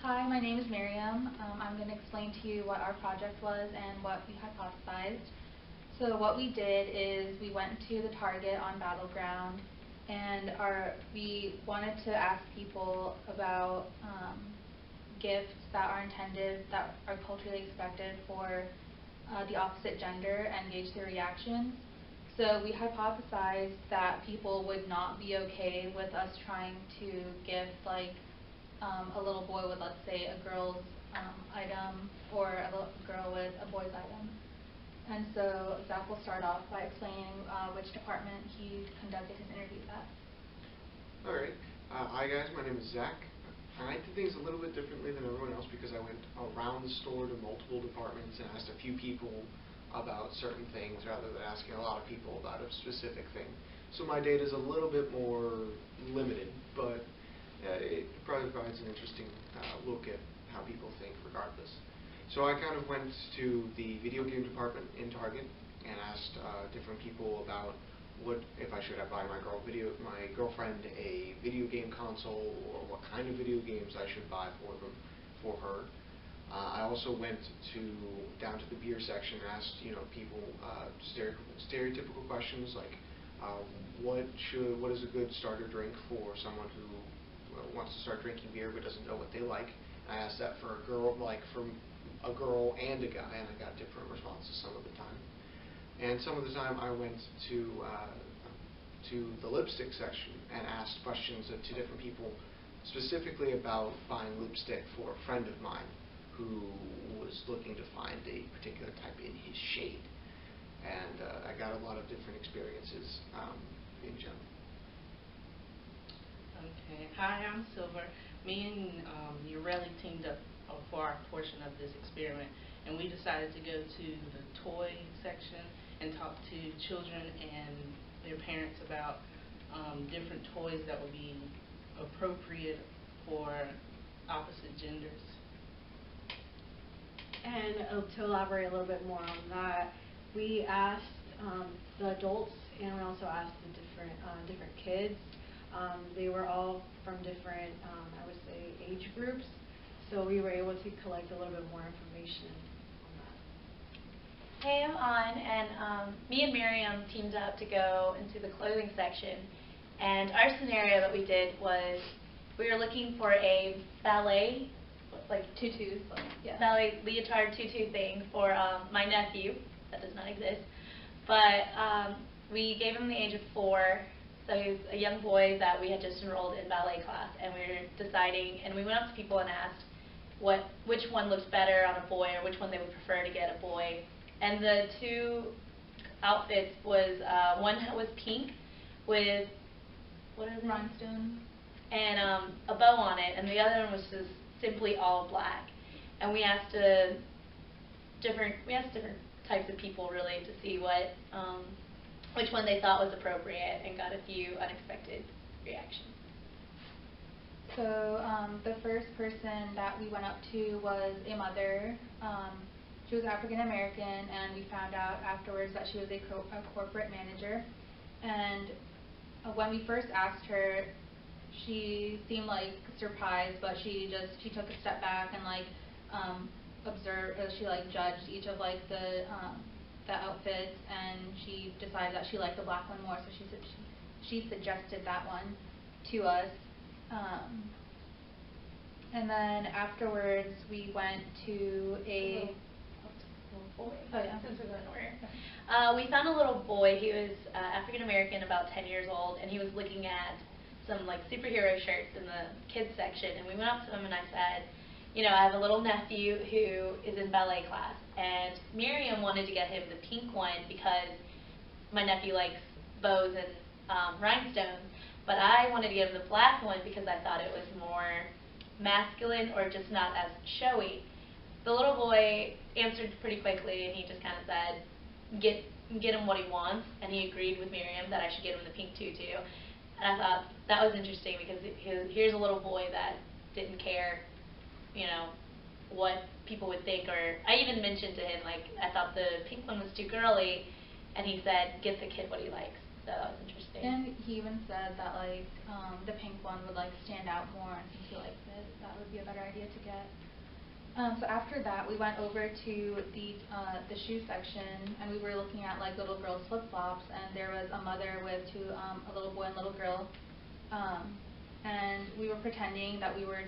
Hi, my name is Maryam. I'm going to explain to you what our project was and what we hypothesized. So what we did is we went to the Target on Battleground, and we wanted to ask people about gifts that are intended, that are culturally expected for the opposite gender, and gauge their reactions. So we hypothesized that people would not be okay with us trying to gift like a little boy with, let's say, a girl's item, or a little girl with a boy's item. And so Zach will start off by explaining which department he conducted his interviews at. Alright. Hi guys, my name is Zach. I did things a little bit differently than everyone else because I went around the store to multiple departments and asked a few people about certain things rather than asking a lot of people about a specific thing. So my data is a little bit more limited, but it probably provides an interesting look at how people think regardless. So I kind of went to the video game department in Target and asked different people about what if I should buy my girlfriend a video game console, or what kind of video games I should buy for her. I also went down to the beer section and asked people stereotypical questions like what is a good starter drink for someone who wants to start drinking beer but doesn't know what they like. And I asked that for a girl, from a girl and a guy, and I got different responses some of the time. And some of the time I went to the lipstick section and asked questions to different people, specifically about buying lipstick for a friend of mine who was looking to find a particular type in his shade. And I got a lot of different experiences in general. Okay. Hi, I'm Silver. Me and Yureli teamed up for our portion of this experiment, and we decided to go to the toy section and talk to children and their parents about different toys that would be appropriate for opposite genders. And to elaborate a little bit more on that, we asked the adults, and we also asked the different kids. They were all from different, I would say, age groups, so we were able to collect a little bit more information on that. Hey, I'm On, and me and Maryam teamed up to go into the clothing section, and our scenario that we did was we were looking for a ballet, like tutus, ballet leotard tutu thing for my nephew. That does not exist, but we gave him the age of 4. So he was a young boy that we had just enrolled in ballet class, and we were deciding, and we went up to people and asked which one looks better on a boy, or which one they would prefer to get a boy. And the two outfits was, one was pink with, what is it? Rhinestones. And a bow on it, and the other one was just simply all black. And we asked different types of people really to see which one they thought was appropriate, and got a few unexpected reactions. So the first person that we went up to was a mother. She was African American, and we found out afterwards that she was a corporate manager. And when we first asked her, she seemed like surprised, but she took a step back and observed. She judged each of the outfits, and she decided that she liked the black one more, so she suggested that one to us. And then afterwards we went to a Since we're going order. We found a little boy. He was African American, about 10 years old, and he was looking at some superhero shirts in the kids section, and we went up to him and I said, I have a little nephew who is in ballet class, and Maryam wanted to get him the pink one because my nephew likes bows and rhinestones, but I wanted to get him the black one because I thought it was more masculine or just not as showy. The little boy answered pretty quickly, and he just kind of said, get him what he wants, and he agreed with Maryam that I should get him the pink tutu. And I thought that was interesting because here's a little boy that didn't care what people would think. Or I even mentioned to him, I thought the pink one was too girly, and he said, get the kid what he likes. so that was interesting. And he even said that like the pink one would like stand out more, and since he likes it, that would be a better idea to get. So after that, we went over to the shoe section, and we were looking at like little girls' flip flops, and there was a mother with a little boy and little girl, and we were pretending that we were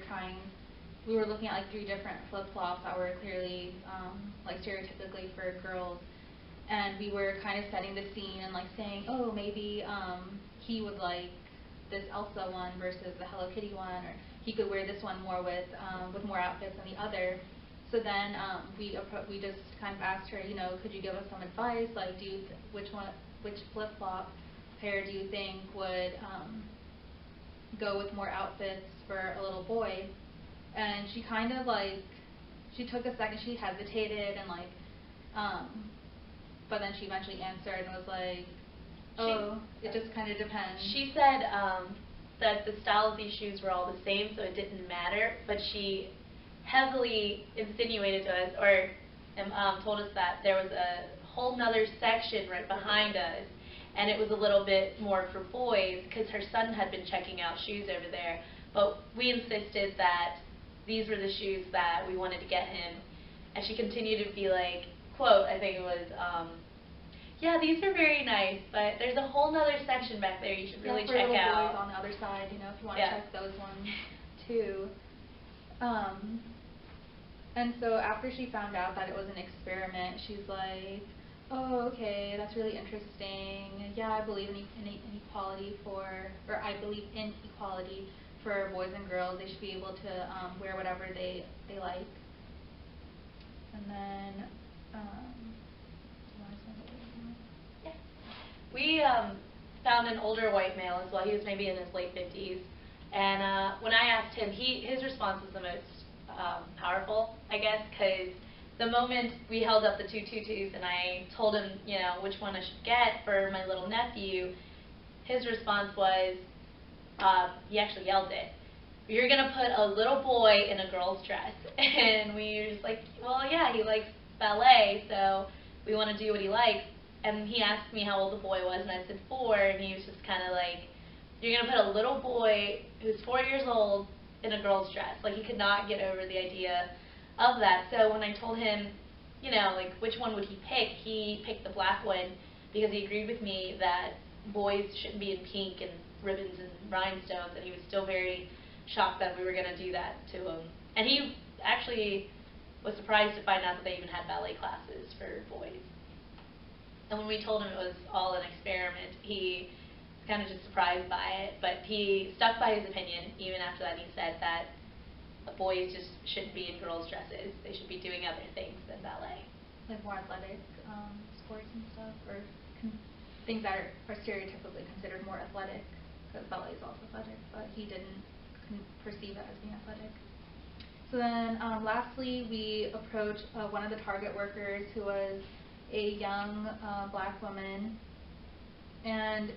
looking at like 3 different flip flops that were clearly like stereotypically for girls. And we were kind of setting the scene and like saying, oh, maybe he would like this Elsa one versus the Hello Kitty one, or he could wear this one more with more outfits than the other. So then we just kind of asked her, you know, could you give us some advice? Like, which flip flop pair do you think would go with more outfits for a little boy? And she kind of like, she took a second, she hesitated and like. But then she eventually answered and was like, oh, it just kind of depends. She said that the style of these shoes were all the same, so it didn't matter, but she heavily insinuated to us, or told us that there was a whole nother section right behind us, and it was a little bit more for boys, because her son had been checking out shoes over there, but we insisted that these were the shoes that we wanted to get him, and she continued to be like, quote, I think it was, yeah, these are very nice, but there's a whole nother section back there you should really check out. For little boys on the other side, you know, if you want to check those ones too. And so after she found out that it was an experiment, she's like, oh, okay, that's really interesting. Yeah, I believe in equality I believe in equality for boys and girls. They should be able to wear whatever they like. And then, yeah. We found an older white male as well. He was maybe in his late 50s. And when I asked him, his response was the most powerful, I guess, because the moment we held up the 2 tutus and I told him, you know, which one I should get for my little nephew, his response was, he actually yelled it, you're going to put a little boy in a girl's dress. And we were just like, well, yeah, he likes ballet, so we want to do what he likes. And he asked me how old the boy was, and I said 4, and he was just kind of like, you're going to put a little boy who's 4 years old in a girl's dress. Like, he could not get over the idea of that. So when I told him, you know, like, which one would he picked the black one because he agreed with me that boys shouldn't be in pink and ribbons and rhinestones, and he was still very shocked that we were going to do that to him. And he actually was surprised to find out that they even had ballet classes for boys. And when we told him it was all an experiment, he was kind of just surprised by it, but he stuck by his opinion even after that. He said that boys just shouldn't be in girls' dresses. They should be doing other things than ballet. Like more athletic sports and stuff, or things that are stereotypically considered more athletic, because ballet is also athletic, but he didn't perceive it as being athletic. So then lastly, we approached one of the target workers who was a young black woman, and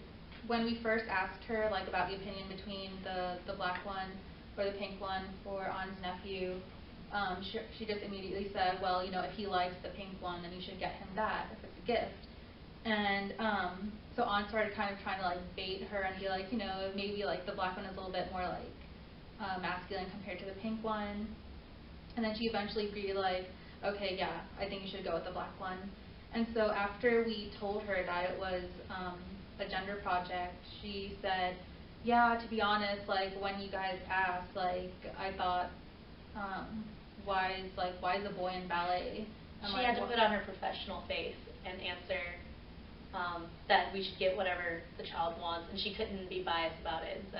when we first asked her like about the opinion between the black one or the pink one for An's nephew, she just immediately said, well, you know, if he likes the pink one, then you should get him that if it's a gift. And so An started kind of trying to like bait her and be like, you know, maybe like the black one is a little bit more like masculine compared to the pink one. And then she eventually agreed, like, okay, yeah, I think you should go with the black one. And so after we told her that it was a gender project, she said, yeah, to be honest, like, when you guys asked, like, I thought, why is a boy in ballet? She had to put on her professional face and answer that we should get whatever the child wants, and she couldn't be biased about it. So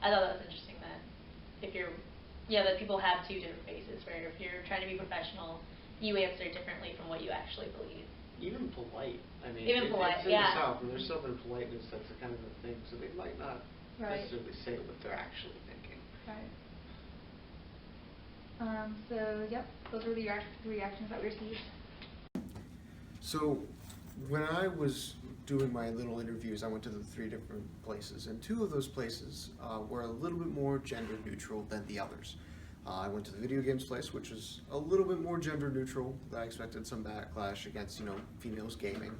I thought that was interesting that that people have 2 different faces, where if you're trying to be professional, you answer differently from what you actually believe. Even polite. I mean, even polite, it's in yeah. the South, and there's Southern politeness that's a kind of a thing, so they might not necessarily say what they're actually thinking. Right. So, yep, those were the reactions that we received. So, when I was doing my little interviews, I went to the 3 different places, and 2 of those places were a little bit more gender neutral than the others. I went to the video games place, which was a little bit more gender neutral. I expected some backlash against, you know, females gaming.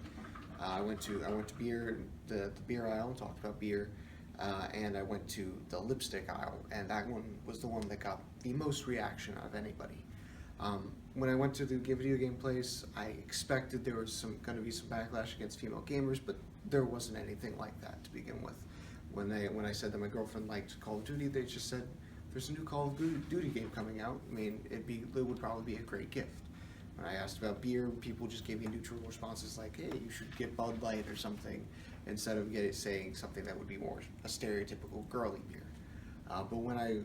I went to beer, the beer aisle, and talked about beer, and I went to the lipstick aisle, and that one was the one that got the most reaction out of anybody. When I went to the video game place, I expected there was going to be some backlash against female gamers, but there wasn't anything like that to begin with. When I said that my girlfriend liked Call of Duty, they just said, "There's a new Call of Duty game coming out. I mean, it would probably be a great gift." When I asked about beer, people just gave me neutral responses like, "Hey, you should get Bud Light or something," instead of saying something that would be more a stereotypical girly beer. But when I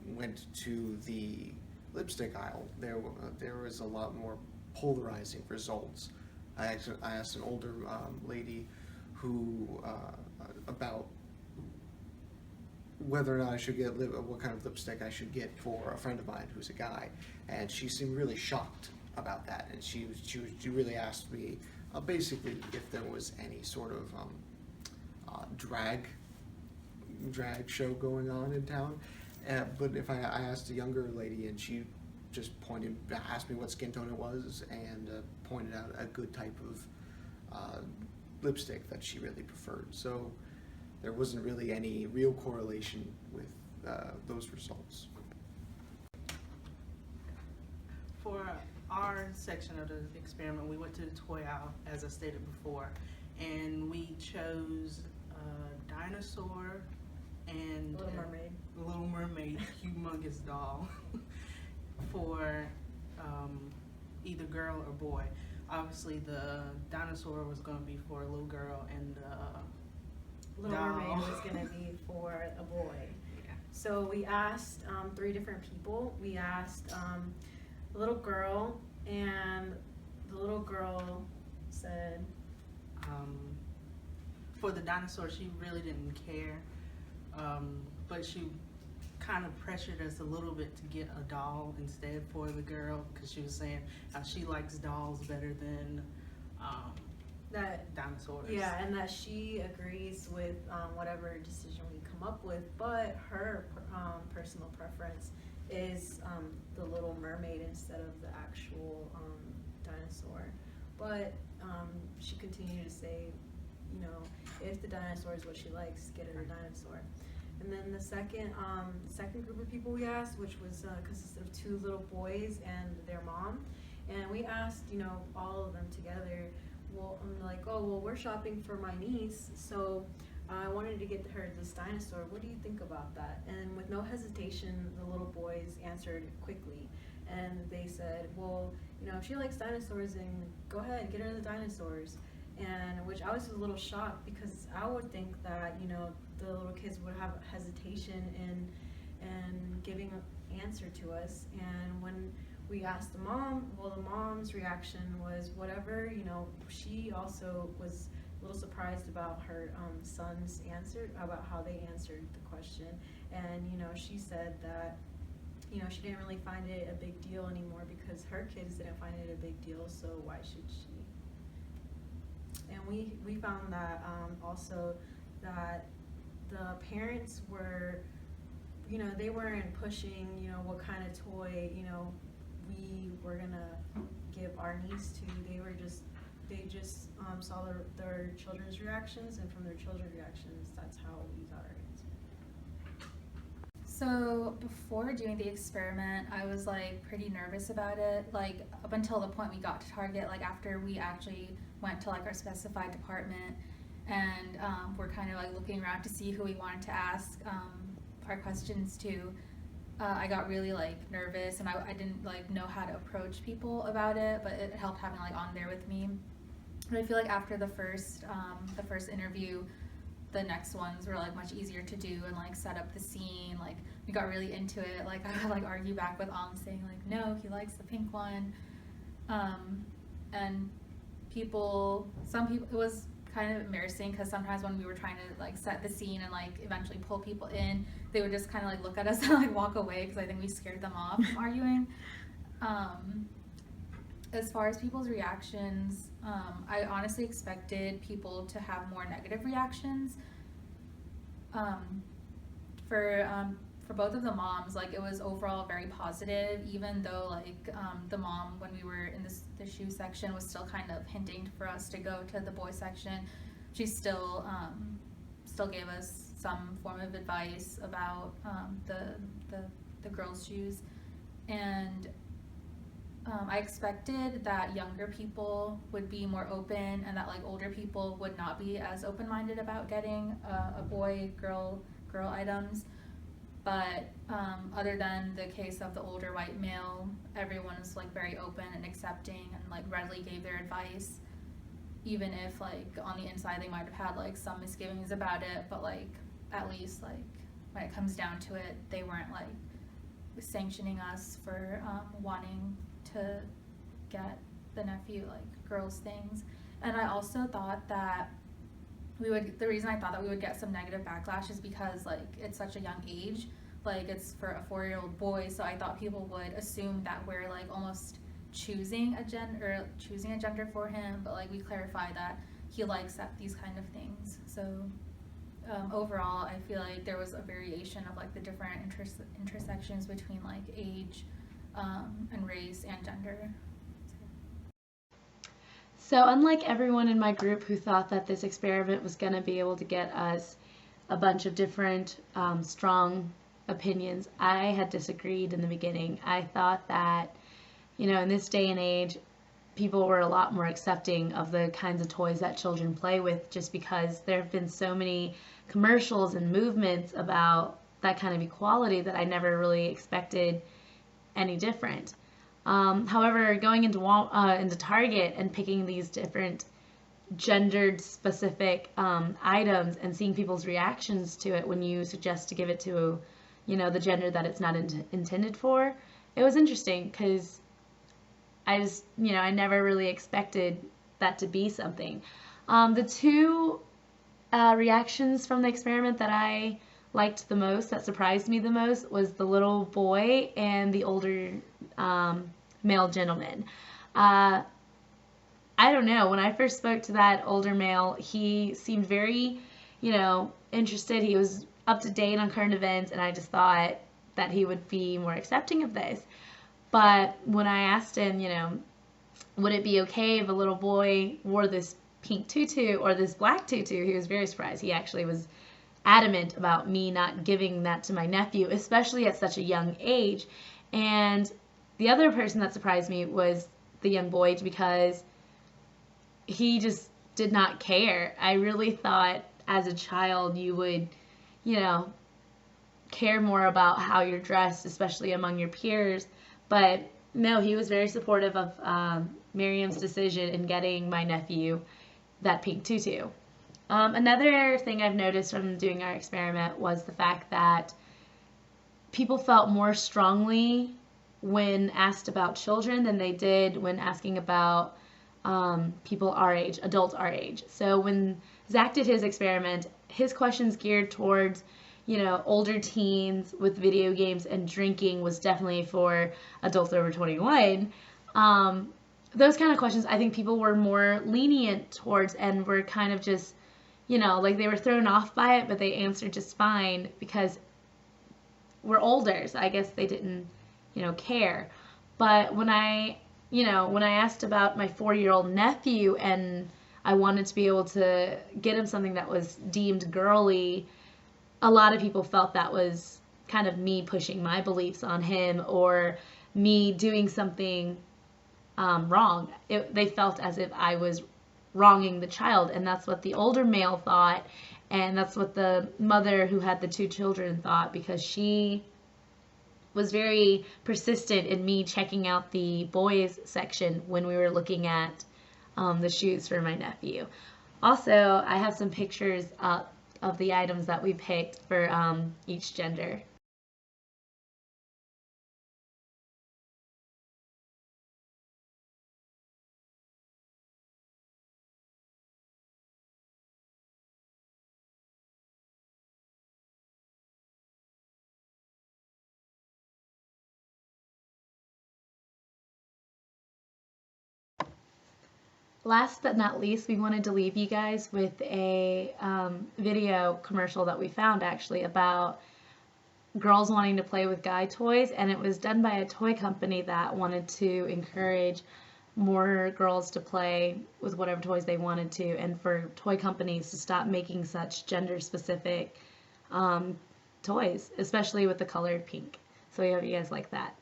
went to the lipstick aisle, there was a lot more polarizing results. I asked an older lady who about whether or not I should get what kind of lipstick I should get for a friend of mine who's a guy, and she seemed really shocked about that, and she really asked me basically if there was any sort of drag show going on in town. But if I asked a younger lady, and she just asked me what skin tone it was, and pointed out a good type of lipstick that she really preferred. So there wasn't really any real correlation with those results. For our section of the experiment, we went to the toy aisle, as I stated before, and we chose a dinosaur and Little Mermaid humongous doll for either girl or boy. Obviously, the dinosaur was going to be for a little girl, and the Little doll Mermaid was going to be for a boy. Yeah. So we asked 3 different people. We asked a little girl, and the little girl said, for the dinosaur, she really didn't care, but she kind of pressured us a little bit to get a doll instead for the girl, because she was saying how she likes dolls better than that dinosaurs. Yeah, and that she agrees with whatever decision we come up with, but her personal preference is the Little Mermaid instead of the actual dinosaur. But she continued to say, you know, if the dinosaur is what she likes, get her a dinosaur. And then the second group of people we asked, which was consisted of 2 little boys and their mom, and we asked, you know, all of them together. Well, I'm like, oh, well, we're shopping for my niece, so I wanted to get her this dinosaur. What do you think about that? And with no hesitation, the little boys answered quickly, and they said, well, you know, if she likes dinosaurs, then go ahead, get her the dinosaurs. And which I was a little shocked, because I would think that, you know, the little kids would have hesitation in giving an answer to us. And when we asked the mom, well, the mom's reaction was whatever. You know, she also was a little surprised about her son's answer, about how they answered the question. And, you know, she said that, you know, she didn't really find it a big deal anymore because her kids didn't find it a big deal, so why should she? And we found that also that the parents were, you know, they weren't pushing, you know, what kind of toy, you know, we were gonna give our niece to. They just saw their children's reactions, and from their children's reactions, that's how we got our answer. So before doing the experiment, I was like pretty nervous about it, like up until the point we got to Target, like after we actually went to like our specified department, and we're kind of like looking around to see who we wanted to ask our questions to. I got really like nervous, and I didn't like know how to approach people about it, but it helped having like on there with me. But I feel like after the first interview, the next ones were like much easier to do and like set up the scene. Like we got really into it. Like I would like argue back with Om saying like, no, he likes the pink one. And some people, it was kind of embarrassing because sometimes when we were trying to like set the scene and like eventually pull people in, they would just kind of like look at us and like walk away because I think we scared them off from arguing. As far as people's reactions, I honestly expected people to have more negative reactions. For for both of the moms, like, it was overall very positive, even though, like, the mom, when we were in the shoe section, was still kind of hinting for us to go to the boy section. She still gave us some form of advice about the girls' shoes. And I expected that younger people would be more open, and that, like, older people would not be as open-minded about getting a boy girl items. But other than the case of the older white male, everyone is, like, very open and accepting, and, like, readily gave their advice, even if, like, on the inside they might have had, like, some misgivings about it. But, like, at least, like, when it comes down to it, they weren't, like, sanctioning us for wanting to get the nephew, like, girls things. And I also thought that the reason I thought that we would get some negative backlash is because, like, it's such a young age, like, it's for a 4-year-old boy, so I thought people would assume that we're, like, almost choosing a gender for him. But, like, we clarify that he likes these kind of things. So overall, I feel like there was a variation of, like, the different intersections between, like, age and race and gender. So unlike everyone in my group who thought that this experiment was going to be able to get us a bunch of different strong opinions, I had disagreed in the beginning. I thought that, in this day and age, people were a lot more accepting of the kinds of toys that children play with, just because there have been so many commercials and movements about that kind of equality that I never really expected any different. However, going into Target and picking these different gendered specific items and seeing people's reactions to it when you suggest to give it to, the gender that it's not intended for, it was interesting, because I just, I never really expected that to be something. The two reactions from the experiment that I liked the most, that surprised me the most, was the little boy and the older male gentleman. I don't know, when I first spoke to that older male, he seemed very, interested. He was up to date on current events, and I just thought that he would be more accepting of this. But when I asked him, would it be okay if a little boy wore this pink tutu or this black tutu, he was very surprised. He actually was adamant about me not giving that to my nephew, especially at such a young age. And the other person that surprised me was the young boy, because he just did not care. I really thought as a child you would, care more about how you're dressed, especially among your peers. But no, he was very supportive of Maryam's decision in getting my nephew that pink tutu. Another thing I've noticed from doing our experiment was the fact that people felt more strongly when asked about children than they did when asking about people our age, adults our age. So when Zach did his experiment, his questions geared towards, older teens with video games and drinking was definitely for adults over 21. Those kind of questions I think people were more lenient towards, and were kind of just, like, they were thrown off by it, but they answered just fine because we're older, so I guess they didn't, care. But when I asked about my 4-year-old nephew and I wanted to be able to get him something that was deemed girly, a lot of people felt that was kind of me pushing my beliefs on him, or me doing something wrong. They felt as if I was wronging the child, and that's what the older male thought, and that's what the mother who had the 2 children thought, because she was very persistent in me checking out the boys section when we were looking at the shoes for my nephew. Also, I have some pictures up of the items that we picked for each gender. Last but not least, we wanted to leave you guys with a video commercial that we found actually about girls wanting to play with guy toys, and it was done by a toy company that wanted to encourage more girls to play with whatever toys they wanted to, and for toy companies to stop making such gender-specific toys, especially with the colored pink. So I hope you guys like that.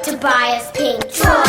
To buy us pink toys.